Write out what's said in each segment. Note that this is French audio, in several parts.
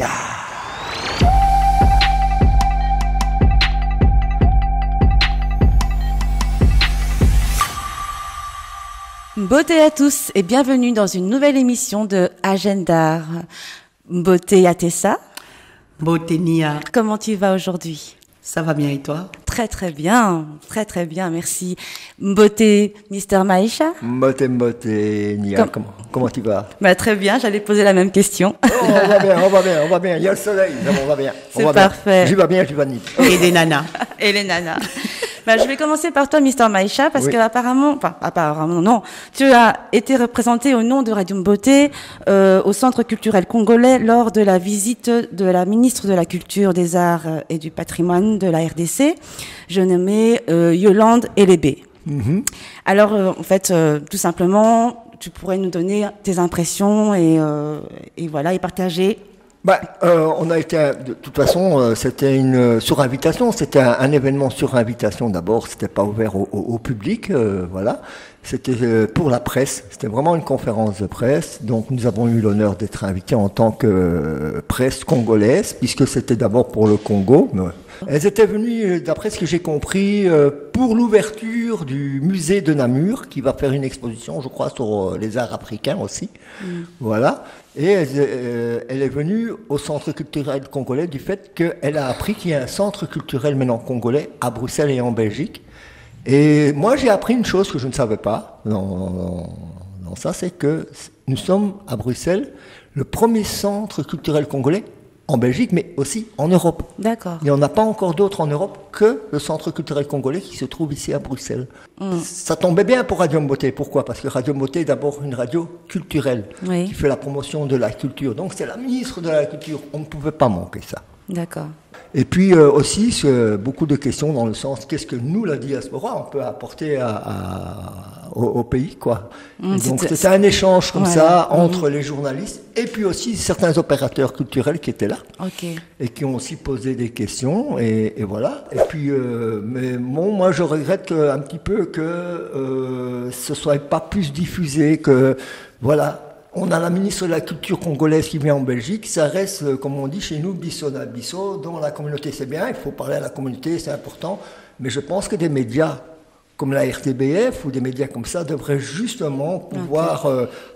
Yata. Beauté à tous et bienvenue dans une nouvelle émission de Agenda. Beauté Yatessa. Beauté Nia. Comment tu vas aujourd'hui? Ça va bien et toi? Très bien, merci. Beauté Mister Maïcha. Beauté Nia, comment tu vas? Très bien, j'allais poser la même question. Oh, on va bien, il y a le soleil, on va bien. C'est parfait. J'y vais bien, Nid. Et les nanas. Et les nanas. Je vais commencer par toi, Mister Maïcha, parce que apparemment non, tu as été représenté au nom de Radium Beauté au Centre culturel congolais lors de la visite de la ministre de la Culture, des Arts et du Patrimoine de la RDC, je nommais Yolande Elébé. Mm-hmm. Alors, en fait, tout simplement, tu pourrais nous donner tes impressions et partager. On a été, de toute façon, c'était une surinvitation, c'était un événement sur invitation d'abord, c'était pas ouvert au public, voilà. C'était pour la presse, c'était vraiment une conférence de presse, donc nous avons eu l'honneur d'être invités en tant que presse congolaise, puisque c'était d'abord pour le Congo. Elles étaient venues, d'après ce que j'ai compris, pour l'ouverture du musée de Namur, qui va faire une exposition, je crois, sur les arts africains aussi, voilà. Et elle est venue au Centre culturel congolais du fait qu'elle a appris qu'il y a un centre culturel maintenant congolais à Bruxelles et en Belgique. Et moi, j'ai appris une chose que je ne savais pas dans ça, c'est que nous sommes à Bruxelles le premier centre culturel congolais en Belgique, mais aussi en Europe. D'accord. Il n'y en a pas encore d'autres en Europe que le Centre culturel congolais qui se trouve ici à Bruxelles. Ça tombait bien pour Radio Beauté. Pourquoi? Parce que Radio Beauté est d'abord une radio culturelle qui fait la promotion de la culture. Donc c'est la ministre de la Culture. On ne pouvait pas manquer ça. D'accord. Et puis aussi, beaucoup de questions dans le sens, qu'est-ce que nous, la diaspora, on peut apporter au pays, quoi. Donc c'était un échange comme ça entre les journalistes et puis aussi certains opérateurs culturels qui étaient là et qui ont aussi posé des questions et voilà. Et puis, mais bon, moi je regrette un petit peu que ce soit pas plus diffusé, que voilà. On a la ministre de la Culture congolaise qui vient en Belgique, ça reste, comme on dit chez nous, bisso na bisso, dans la communauté c'est bien, il faut parler à la communauté, c'est important, mais je pense que des médias comme la RTBF ou des médias comme ça devraient justement pouvoir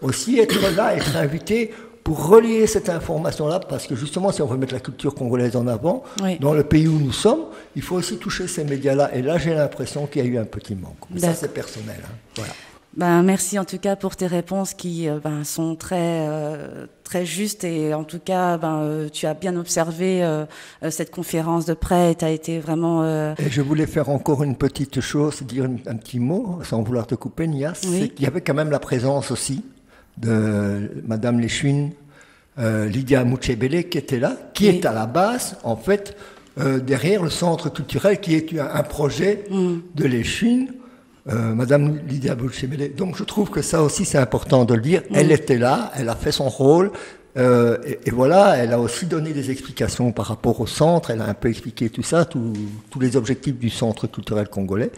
aussi être là, être invités pour relayer cette information-là, parce que justement, si on veut mettre la culture congolaise en avant, dans le pays où nous sommes, il faut aussi toucher ces médias-là, et là j'ai l'impression qu'il y a eu un petit manque. Mais ça c'est personnel, hein. Voilà. Merci en tout cas pour tes réponses qui sont très justes et en tout cas tu as bien observé cette conférence de près et tu as été vraiment... Et je voulais faire encore une petite chose, dire un petit mot, sans vouloir te couper Nia, c'est qu'il y avait quand même la présence aussi de Madame Léchuine, Lydia Mouchebele qui était là, qui est à la base en fait derrière le centre culturel qui est un projet de Léchuine. Madame Lydia Mouchebele. Donc je trouve que ça aussi c'est important de le dire. Elle était là, elle a fait son rôle et voilà, elle a aussi donné des explications par rapport au centre, elle a un peu expliqué tout ça, tous les objectifs du centre culturel congolais.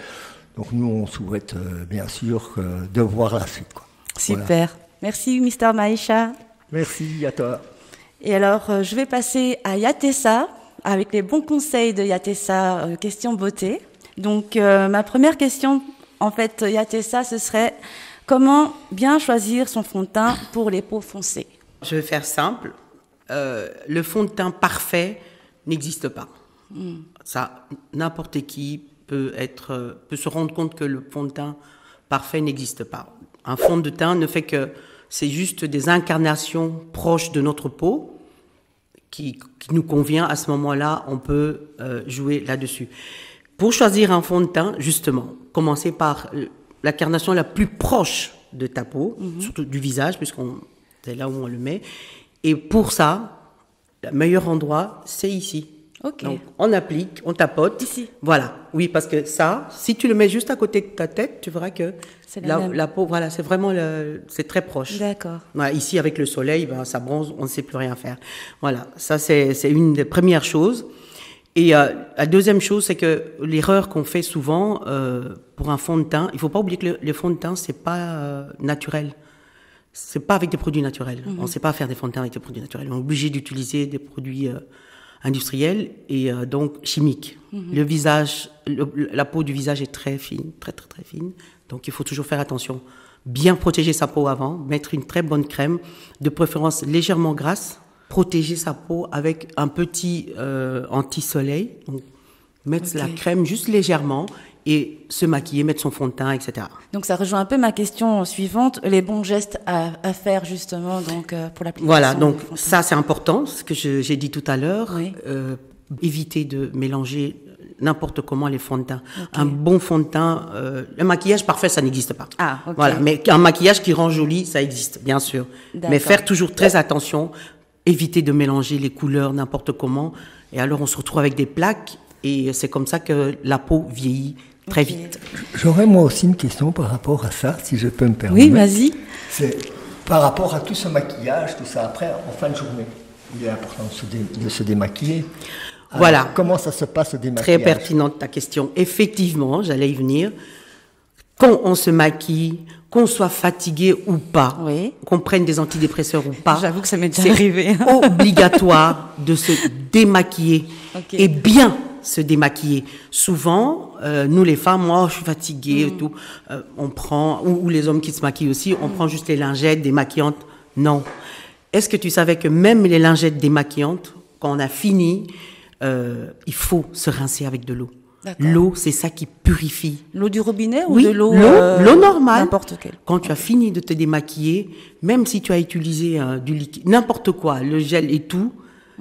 Donc nous on souhaite bien sûr de voir la suite, quoi. Super, voilà. Merci Mister Maïcha. Merci à toi. Et alors je vais passer à Yatessa avec les bons conseils de Yatessa, question beauté. Donc ma première question en fait, Yatessa, ce serait comment bien choisir son fond de teint pour les peaux foncées? Je vais faire simple. Le fond de teint parfait n'existe pas. Ça, n'importe qui peut se rendre compte que le fond de teint parfait n'existe pas. Un fond de teint ne fait que c'est juste des incarnations proches de notre peau qui nous convient. À ce moment-là, on peut jouer là-dessus. Pour choisir un fond de teint, justement, commencez par la carnation la plus proche de ta peau, surtout du visage, puisqu'on c'est là où on le met. Et pour ça, le meilleur endroit, c'est ici. Okay. Donc, on applique, on tapote. Ici. Voilà. Oui, parce que ça, si tu le mets juste à côté de ta tête, tu verras que la peau, voilà, c'est vraiment, c'est très proche. D'accord. Voilà, ici, avec le soleil, ça bronze, on ne sait plus rien faire. Voilà. Ça, c'est une des premières choses. Et la deuxième chose, c'est que l'erreur qu'on fait souvent pour un fond de teint, il ne faut pas oublier que le fond de teint, c'est pas naturel. c'est pas avec des produits naturels. On ne sait pas faire des fonds de teint avec des produits naturels. On est obligé d'utiliser des produits industriels et donc chimiques. Le visage, la peau du visage est très fine, très très très fine. Donc il faut toujours faire attention. Bien protéger sa peau avant, mettre une très bonne crème, de préférence légèrement grasse. Protéger sa peau avec un petit anti-soleil. Donc mettre la crème juste légèrement et se maquiller, mettre son fond de teint, etc. Donc ça rejoint un peu ma question suivante, les bons gestes à faire justement donc, pour l'application. Voilà, donc ça c'est important, ce que j'ai dit tout à l'heure. Oui. Éviter de mélanger n'importe comment les fonds de teint. Okay. Un bon fond de teint, le maquillage parfait, ça n'existe pas. Ah, okay. Voilà, mais un maquillage qui rend joli, ça existe, bien sûr. Mais faire toujours très attention, éviter de mélanger les couleurs n'importe comment. Et alors on se retrouve avec des plaques et c'est comme ça que la peau vieillit très vite. J'aurais moi aussi une question par rapport à ça, si je peux me permettre. Oui, vas-y. C'est par rapport à tout ce maquillage, tout ça après, en fin de journée. Il est important de se démaquiller. Voilà. Alors, comment ça se passe au démaquillage? Très pertinente ta question. Effectivement, j'allais y venir. Quand on se maquille, qu'on soit fatigué ou pas, qu'on prenne des antidépresseurs ou pas, j'avoue que ça m'est déjà arrivé. Obligatoire de se démaquiller et bien se démaquiller. Souvent, nous les femmes, moi je suis fatiguée et tout, on prend, ou les hommes qui se maquillent aussi, on prend juste les lingettes démaquillantes. Non. Est-ce que tu savais que même les lingettes démaquillantes, quand on a fini, il faut se rincer avec de l'eau. L'eau, c'est ça qui purifie. L'eau du robinet ou oui, de l'eau l'eau normale. N'importe quelle. Quand tu as fini de te démaquiller, même si tu as utilisé du liquide, n'importe quoi, le gel et tout,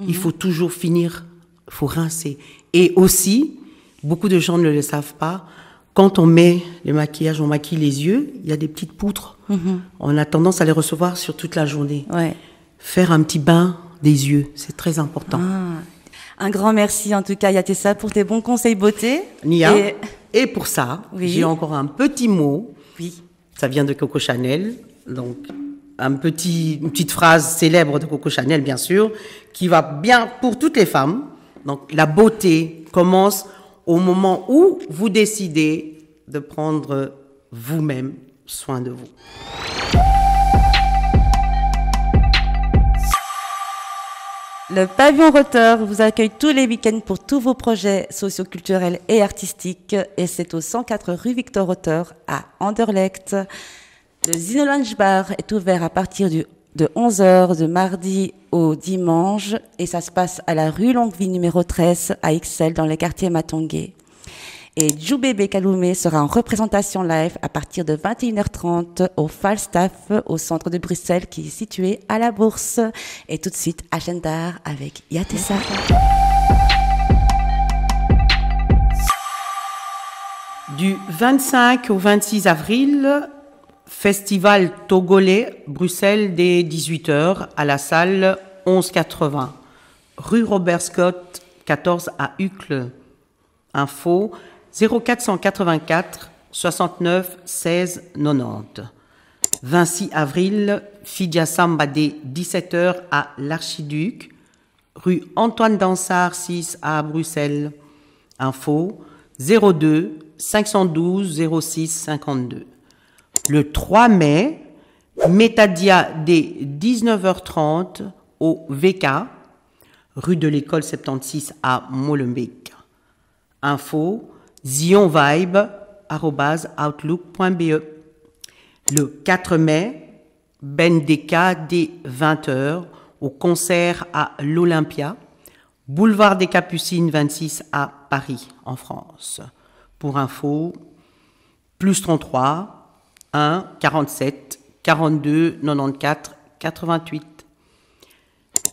il faut toujours finir, il faut rincer. Et aussi, beaucoup de gens ne le savent pas, quand on met le maquillage, on maquille les yeux, il y a des petites poutres. On a tendance à les recevoir sur toute la journée. Ouais. Faire un petit bain des yeux, c'est très important. Un grand merci en tout cas Yatessa pour tes bons conseils beauté. Nia, et pour ça, j'ai encore un petit mot. Oui. Ça vient de Coco Chanel, donc une petite phrase célèbre de Coco Chanel bien sûr, qui va bien pour toutes les femmes. Donc la beauté commence au moment où vous décidez de prendre vous-même soin de vous. Le Pavillon Roteur vous accueille tous les week-ends pour tous vos projets socio-culturels et artistiques et c'est au 104 rue Victor Roteur à Anderlecht. Le Zino Lounge Bar est ouvert à partir de 11h de mardi au dimanche et ça se passe à la rue Longueville numéro 13 à Ixelles dans le quartier Matongué. Et Djoubébé Kaloumé sera en représentation live à partir de 21h30 au Falstaff, au centre de Bruxelles, qui est situé à la Bourse. Et tout de suite, Agenda avec Yatessa. Du 25 au 26 avril, Festival Togolais, Bruxelles, dès 18h, à la salle 1180, rue Robert Scott, 14 à Uccle. Info 0484 69 16 90. 26 avril, Fidia Samba dès 17h à l'Archiduc, rue Antoine Dansard 6 à Bruxelles. Info 02 512 06 52. Le 3 mai, Métadia dès 19h30 au VK, rue de l'École 76 à Molenbeek. Info zionvibe@outlook.be. Le 4 mai, Bendeka dès 20h au concert à l'Olympia, boulevard des Capucines 26 à Paris, en France. Pour info, +33 1 47 42 94 88.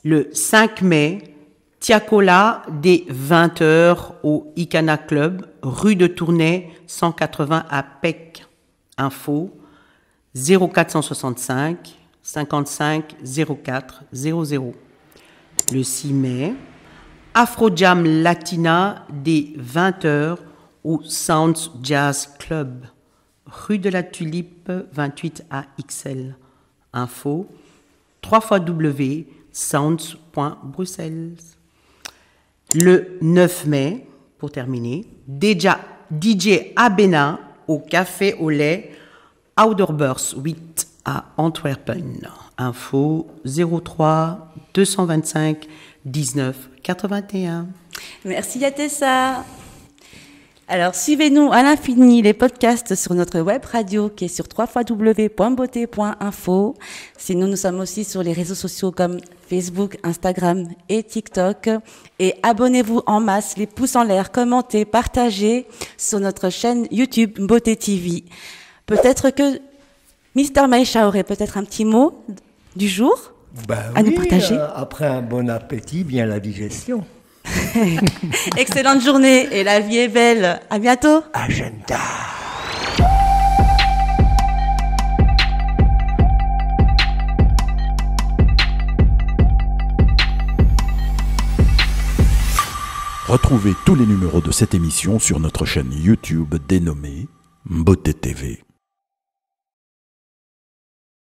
Le 5 mai, Tiakola dès 20h au Icana Club, rue de Tournai 180 à Pec. Info 0465 55 04 00. Le 6 mai, Afro-Jam Latina dès 20h au Sounds Jazz Club, rue de la Tulipe 28 à Ixelles. Info www.sounds.bruxelles. Le 9 mai, pour terminer, DJ Abena au Café au lait Ouderburst 8 à Antwerpen. Info 03 225 19 81. Merci Yatessa. Alors, suivez-nous à l'infini les podcasts sur notre web radio qui est sur www.beauté.info. Sinon, nous sommes aussi sur les réseaux sociaux comme Facebook, Instagram et TikTok. Et abonnez-vous en masse, les pouces en l'air, commentez, partagez sur notre chaîne YouTube Beauté TV. Peut-être que Mr. Maïcha aurait peut-être un petit mot du jour à nous partager. Après un bon appétit, vient la digestion. Excellente journée et la vie est belle. À bientôt. Agenda. Retrouvez tous les numéros de cette émission sur notre chaîne YouTube dénommée Beauté TV.